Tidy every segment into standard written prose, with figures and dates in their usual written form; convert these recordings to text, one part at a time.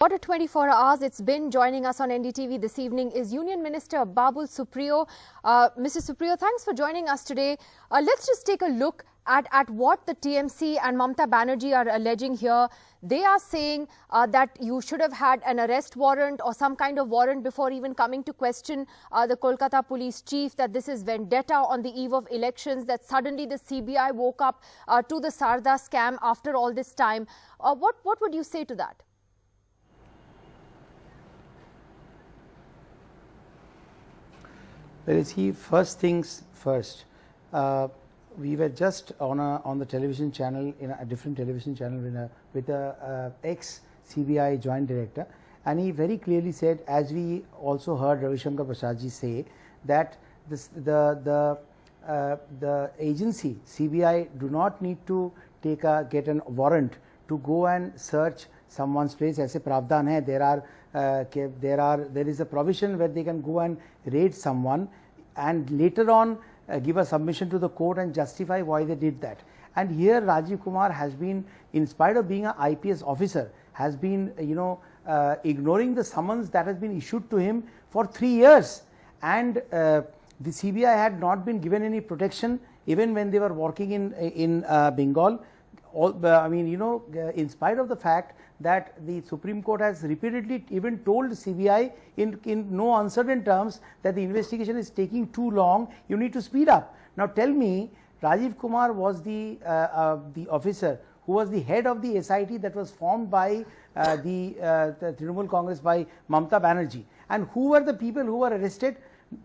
What a 24 hours it's been. Joining us on NDTV this evening is Union Minister Babul Supriyo. Mr. Supriyo, thanks for joining us today. Let's just take a look at what the TMC and Mamata Banerjee are alleging here. They are saying that you should have had an arrest warrant or some kind of warrant before even coming to question the Kolkata police chief, that this is vendetta on the eve of elections, that suddenly the CBI woke up to the Sarda scam after all this time. What would you say to that? Well, see, first things first. We were just on the television channel, in a different television channel, with a ex CBI joint director, and he very clearly said, as we also heard Ravi Shankar Prasad ji say, that the agency CBI do not need to get a warrant to go and search someone's place. Aise pravdhan hai, there is a provision where they can go and raid someone and later on give a submission to the court and justify why they did that. And here Rajeev Kumar has been, in spite of being an IPS officer, has been ignoring the summons that has been issued to him for 3 years, and the CBI had not been given any protection even when they were working in Bengal. In spite of the fact that the Supreme Court has repeatedly even told CBI in no uncertain terms that the investigation is taking too long, you need to speed up. Now tell me, Rajeev Kumar was the officer who was the head of the SIT that was formed by the Trinamool Congress by Mamata Banerjee, and who were the people who were arrested?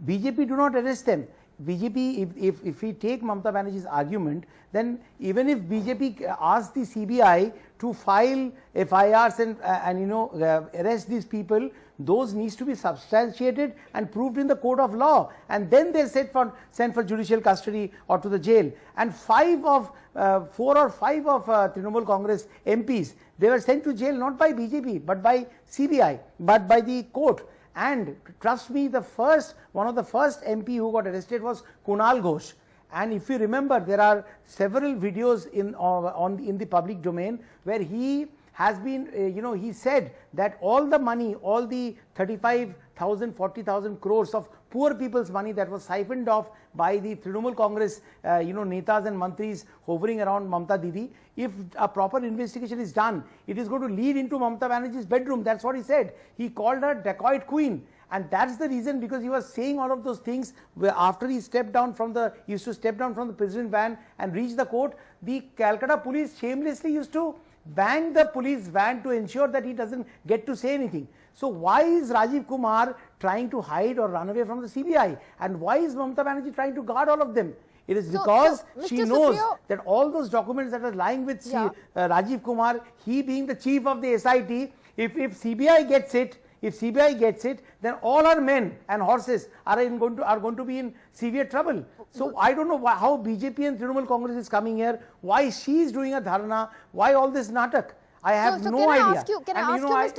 BJP do not arrest them. BJP, if we take Mamata Banerjee's argument, then even if BJP asks the CBI to file FIRs and arrest these people, those needs to be substantiated and proved in the court of law, and then they're sent for judicial custody or to the jail. And 4 or 5 of Trinamool Congress MPs, they were sent to jail not by BJP but by CBI, but by the court. And trust me, one of the first MP who got arrested was Kunal Ghosh. And if you remember, there are several videos in the public domain where he has been, he said that all the money, all the 35,000, 40,000 crores of poor people's money that was siphoned off by the Trinamool Congress, netas and mantris hovering around Mamata Didi, if a proper investigation is done, it is going to lead into Mamata Banerjee's bedroom. That's what he said. He called her dacoit queen. And that's the reason, because he was saying all of those things where after he used to step down from the president van and reach the court, the Calcutta police shamelessly used to bang the police van to ensure that he doesn't get to say anything. So why is Rajeev Kumar trying to hide or run away from the CBI? And why is Mamata Banerjee trying to guard all of them? It is because she knows that all those documents that are lying with Rajeev Kumar, he being the chief of the SIT, if CBI gets it, then all our men and horses are going to be in severe trouble. So I don't know how BJP and Trinamool Congress is coming here, why she is doing a dharna, why all this natak. I have no idea.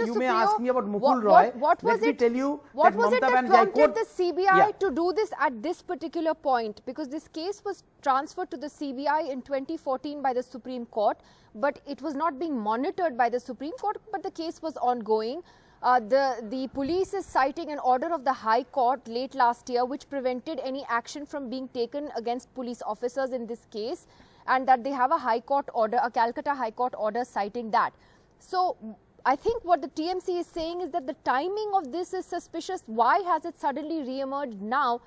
You may ask me about Mukul Roy. What was it that prompted the CBI to do this at this particular point? Because this case was transferred to the CBI in 2014 by the Supreme Court, but it was not being monitored by the Supreme Court, but the case was ongoing. The police is citing an order of the High Court late last year which prevented any action from being taken against police officers in this case, and that they have a High Court order, a Calcutta High Court order citing that. So I think what the TMC is saying is that the timing of this is suspicious. Why has it suddenly re-emerged now,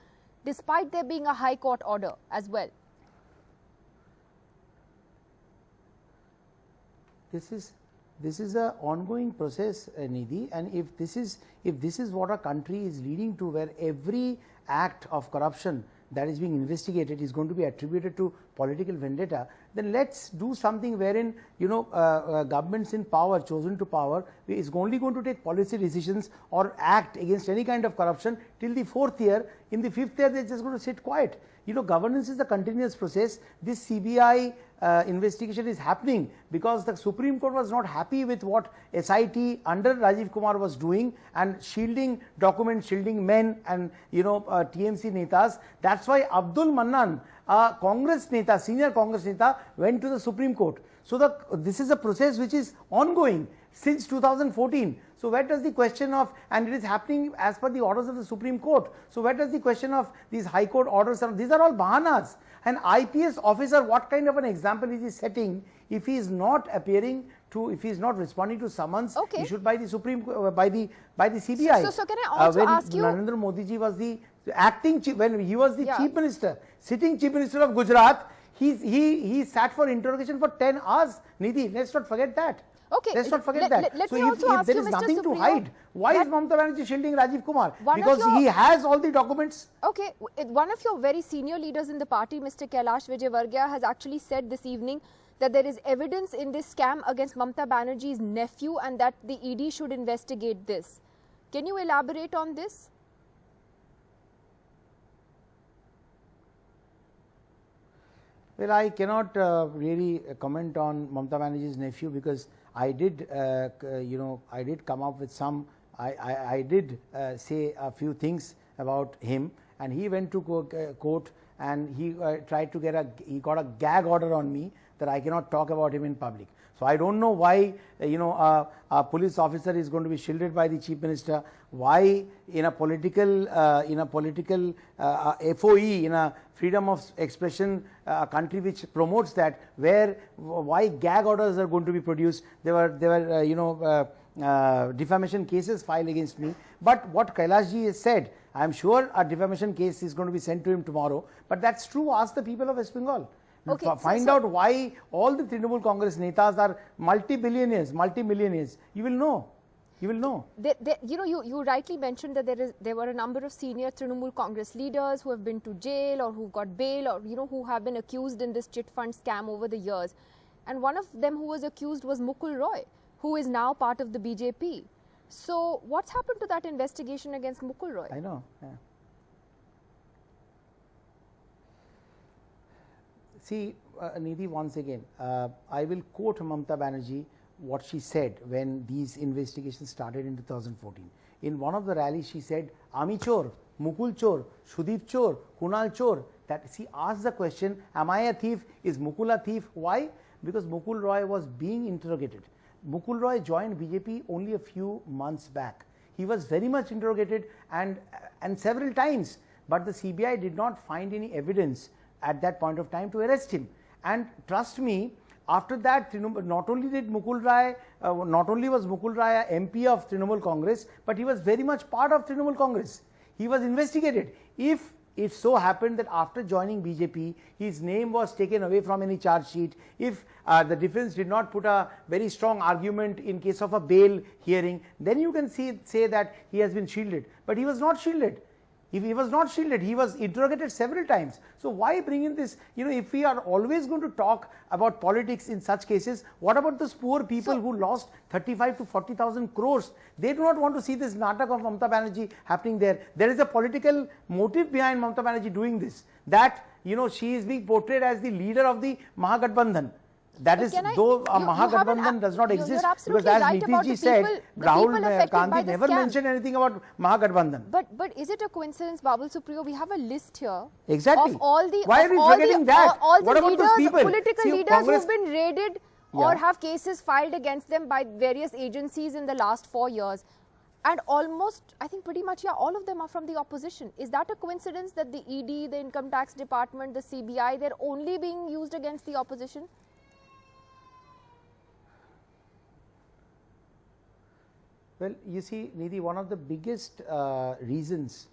despite there being a High Court order as well? This is an ongoing process, Nidhi, and if this is what a country is leading to, where every act of corruption that is being investigated is going to be attributed to political vendetta, then let's do something wherein governments in power, chosen to power, is only going to take policy decisions or act against any kind of corruption till the 4th year. In the 5th year, they're just going to sit quiet. Governance is a continuous process. This CBI investigation is happening because the Supreme Court was not happy with what SIT under Rajeev Kumar was doing and shielding documents, shielding men and TMC netas. That's why Abdul Mannan, Congress neta, senior Congress neta, went to the Supreme Court. So this is a process which is ongoing since 2014. So where does the question of, and it is happening as per the orders of the Supreme Court. So where does the question of these High Court orders, these are all bahanas. An IPS officer, what kind of an example is he setting if he is not appearing to, if he is not responding to summons issued by the Supreme, by the CBI. So can I also ask you? Narendra Modi ji was the acting chief, when he was the chief minister, sitting chief minister of Gujarat, he sat for interrogation for 10 hours. Nidhi, let's not forget that. Okay. Let's not forget that. Let so me also if ask there you, is Mr. nothing to Supriyo, hide, why is Mamata Banerjee shielding Rajeev Kumar? Because he has all the documents. Okay, one of your very senior leaders in the party, Mr. Kailash Vijayvargiya, has actually said this evening that there is evidence in this scam against Mamata Banerjee's nephew and that the ED should investigate this. Can you elaborate on this? Well, I cannot really comment on Mamata Banerjee's nephew, because I did, I did come up with some, I did say a few things about him, and he went to court and he tried to get he got a gag order on me that I cannot talk about him in public. So I don't know why, a police officer is going to be shielded by the chief minister. Why in a political, FOE, in a freedom of expression country which promotes that, why gag orders are going to be produced? There were defamation cases filed against me. But what Kailash ji has said, I am sure a defamation case is going to be sent to him tomorrow. But that's true. Ask the people of West Bengal. Okay, find out why all the Trinamool Congress netas are multi-billionaires, multi-millionaires. You will know. You will know. You rightly mentioned that there were a number of senior Trinamool Congress leaders who have been to jail or who got bail, or who have been accused in this chit fund scam over the years. And one of them who was accused was Mukul Roy, who is now part of the BJP. So what's happened to that investigation against Mukul Roy? I know. Yeah. See, Nidhi, once again, I will quote Mamata Banerjee, what she said when these investigations started in 2014. In one of the rallies, she said, Ami Chor, Mukul Chor, Sudeep Chor, Kunal Chor. That she asked the question, am I a thief? Is Mukul a thief? Why? Because Mukul Roy was being interrogated. Mukul Roy joined BJP only a few months back. He was very much interrogated and several times, but the CBI did not find any evidence at that point of time to arrest him. And trust me, after that, not only did Mukul Roy, not only was Mukul Roy a MP of Trinamool Congress, but he was very much part of Trinamool Congress. He was investigated. If it so happened that after joining BJP, his name was taken away from any charge sheet, if the defense did not put a very strong argument in case of a bail hearing, then you can say that he has been shielded. But he was not shielded. If he was not shielded, he was interrogated several times. So why bring in this? If we are always going to talk about politics in such cases, what about those poor people who lost 35 to 40,000 crores? They do not want to see this natak of Mamata Banerjee happening there. There is a political motive behind Mamata Banerjee doing this. That, she is being portrayed as the leader of the Mahagathbandhan. That is, though a Mahagathbandhan does not exist, because as Nitiji said, Rahul Gandhi never mentioned anything about Mahagathbandhan. But is it a coincidence, Babul Supriyo? We have a list here. Exactly. Of all the, why are we forgetting that? All what the about leaders, those people? political leaders who have been raided or have cases filed against them by various agencies in the last 4 years. And almost, I think pretty much, all of them are from the opposition. Is that a coincidence that the ED, the Income Tax Department, the CBI, they're only being used against the opposition? Well, you see, Nidhi, one of the biggest reasons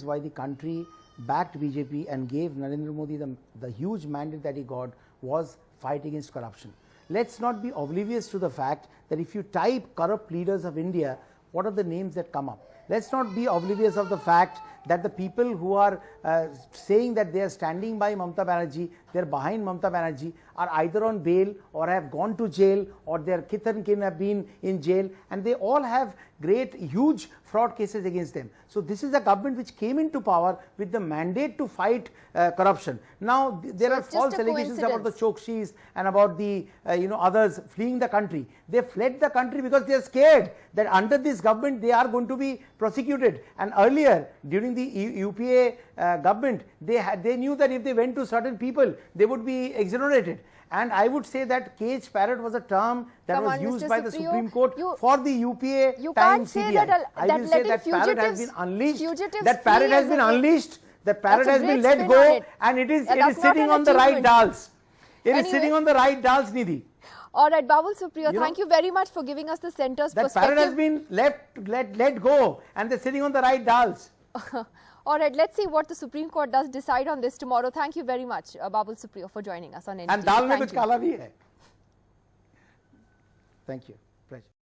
why the country backed BJP and gave Narendra Modi the huge mandate that he got was fight against corruption. Let's not be oblivious to the fact that if you type corrupt leaders of India, what are the names that come up? Let's not be oblivious of the fact that the people who are saying that they are standing by Mamata Banerjee, they are behind Mamata Banerjee, are either on bail or have gone to jail, or their kith and kin have been in jail, and they all have huge fraud cases against them. So this is a government which came into power with the mandate to fight corruption. Now there are false allegations about the Chokshis and about the others fleeing the country. They fled the country because they are scared that under this government they are going to be prosecuted. And earlier, during the UPA government, they knew that if they went to certain people, they would be exonerated. And I would say that cage parrot was a term that Come was on, used Mr. by the Supriyo, Supreme Court you- for the UPA You time can't say CBI. that I will say letting that parrot has fugitives- been unleashed. fugitives That parrot flee has as been a- unleashed. The parrot That's a has been great let spin go, on it. and it is That's not sitting an on the right achievement. dals. It is Anyway. sitting on the right dals, Nidhi. All right, Babul Supriyo, You thank you very much for giving us the centre's That perspective. parrot has been let go, and they're sitting on the right dals. All right, let's see what the Supreme Court does decide on this tomorrow. Thank you very much, Babul Supriyo, for joining us on NDTV. And dal mein Thank kuch you. kala bhi hai. Thank you.